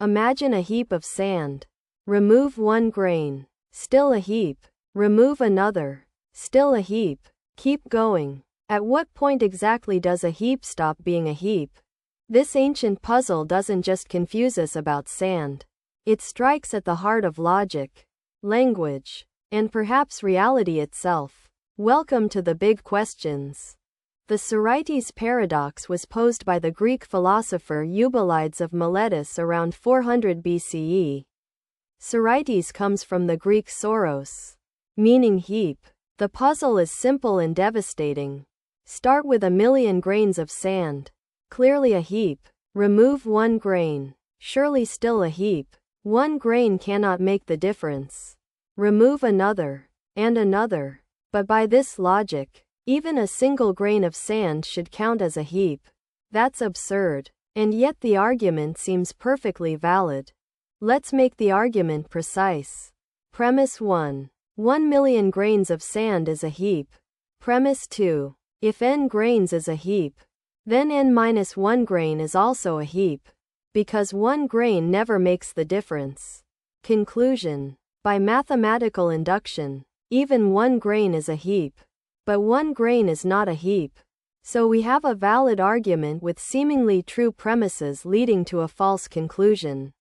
Imagine a heap of sand. Remove one grain. Still a heap. Remove another. Still a heap. Keep going. At what point exactly does a heap stop being a heap? This ancient puzzle doesn't just confuse us about sand. It strikes at the heart of logic, language, and perhaps reality itself. Welcome to the big questions. The Sorites Paradox was posed by the Greek philosopher Eubulides of Miletus around 400 BCE. Sorites comes from the Greek soros, meaning heap. The puzzle is simple and devastating. Start with 1,000,000 grains of sand. Clearly a heap. Remove one grain. Surely still a heap. One grain cannot make the difference. Remove another. And another. But by this logic, even a single grain of sand should count as a heap. That's absurd. And yet the argument seems perfectly valid. Let's make the argument precise. Premise 1. 1,000,000 grains of sand is a heap. Premise 2. If n grains is a heap, then n-1 grain is also a heap, because one grain never makes the difference. Conclusion. By mathematical induction, even one grain is a heap. But one grain is not a heap. So we have a valid argument with seemingly true premises leading to a false conclusion.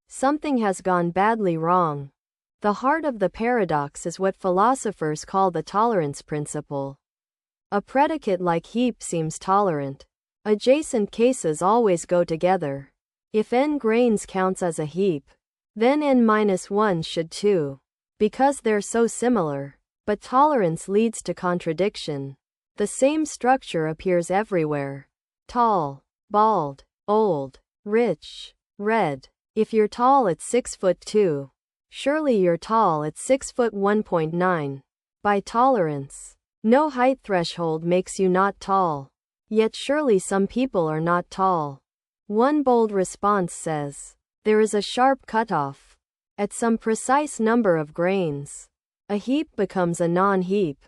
Something has gone badly wrong. The heart of the paradox is what philosophers call the tolerance principle. A predicate like heap seems tolerant. Adjacent cases always go together. If n grains counts as a heap, then n-1 should too, because they're so similar. But tolerance leads to contradiction. The same structure appears everywhere. Tall, bald, old, rich, red. If you're tall at 6'2", surely you're tall at 6'1.9". By tolerance, no height threshold makes you not tall. Yet surely some people are not tall. One bold response says, there is a sharp cutoff. At some precise number of grains, a heap becomes a non-heap.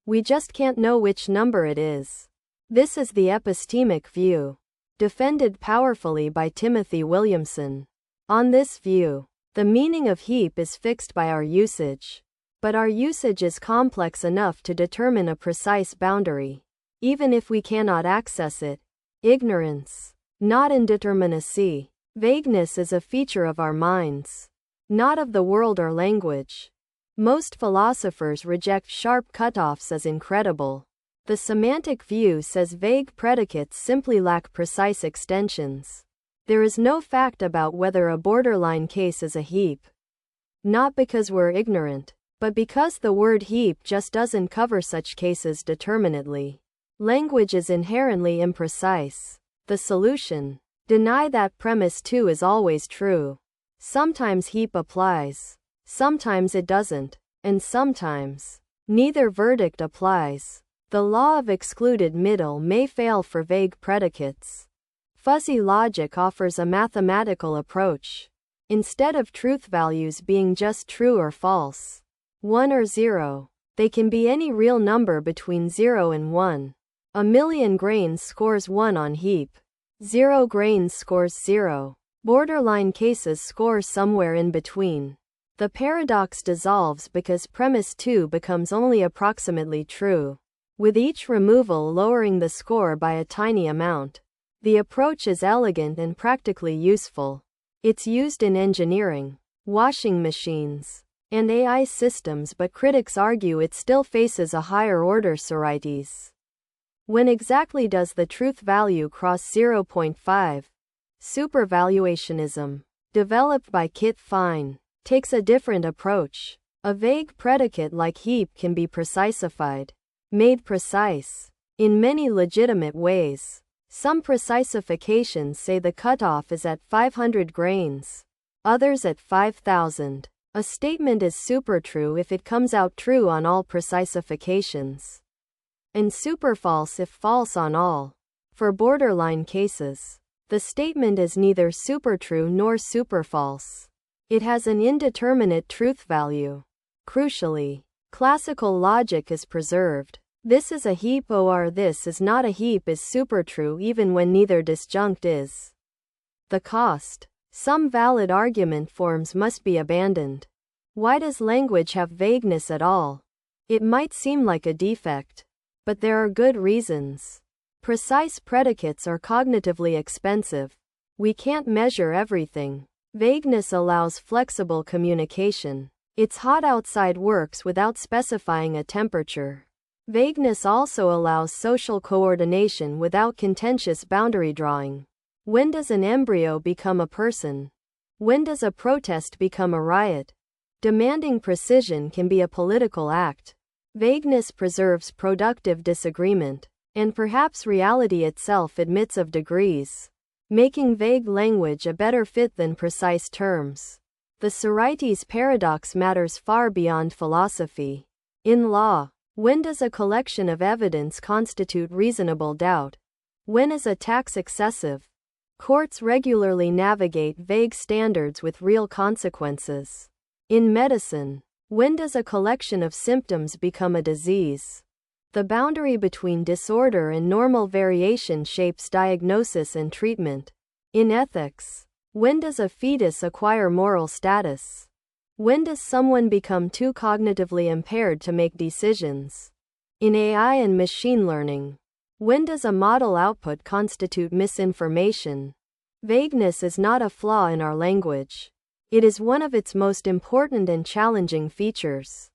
We just can't know which number it is. This is the epistemic view, defended powerfully by Timothy Williamson. On this view, the meaning of heap is fixed by our usage. But our usage is complex enough to determine a precise boundary, even if we cannot access it. Ignorance, not indeterminacy. Vagueness is a feature of our minds, not of the world or language. Most philosophers reject sharp cutoffs as incredible. The semantic view says vague predicates simply lack precise extensions. There is no fact about whether a borderline case is a heap. Not because we're ignorant, but because the word heap just doesn't cover such cases determinately. Language is inherently imprecise. The solution: deny that premise 2 is always true. Sometimes heap applies, sometimes it doesn't, and sometimes neither verdict applies. The law of excluded middle may fail for vague predicates. Fuzzy logic offers a mathematical approach. Instead of truth values being just true or false, 1 or 0, they can be any real number between 0 and 1. 1,000,000 grains scores 1 on heap. 0 grains scores 0. Borderline cases score somewhere in between. The paradox dissolves because premise 2 becomes only approximately true, with each removal lowering the score by a tiny amount. The approach is elegant and practically useful. It's used in engineering, washing machines, and AI systems, but critics argue it still faces a higher order Sorites. When exactly does the truth value cross 0.5? Supervaluationism, developed by Kit Fine, takes a different approach. A vague predicate like heap can be precisified, made precise, in many legitimate ways. Some precisifications say the cutoff is at 500 grains, others at 5,000. A statement is supertrue if it comes out true on all precisifications, and superfalse if false on all. For borderline cases, the statement is neither supertrue nor superfalse. It has an indeterminate truth value. Crucially, classical logic is preserved. This is a heap or this is not a heap is supertrue even when neither disjunct is. The cost: Some valid argument forms must be abandoned. Why does language have vagueness at all? It might seem like a defect, but there are good reasons. Precise predicates are cognitively expensive. We can't measure everything. Vagueness allows flexible communication. It's hot outside works without specifying a temperature. Vagueness also allows social coordination without contentious boundary drawing. When does an embryo become a person? When does a protest become a riot? Demanding precision can be a political act. Vagueness preserves productive disagreement, and perhaps reality itself admits of degrees, making vague language a better fit than precise terms. The Sorites Paradox matters far beyond philosophy. In law, when does a collection of evidence constitute reasonable doubt? When is a tax excessive? Courts regularly navigate vague standards with real consequences. In medicine, when does a collection of symptoms become a disease? The boundary between disorder and normal variation shapes diagnosis and treatment. In ethics, when does a fetus acquire moral status? When does someone become too cognitively impaired to make decisions? In AI and machine learning, when does a model output constitute misinformation? Vagueness is not a flaw in our language. It is one of its most important and challenging features.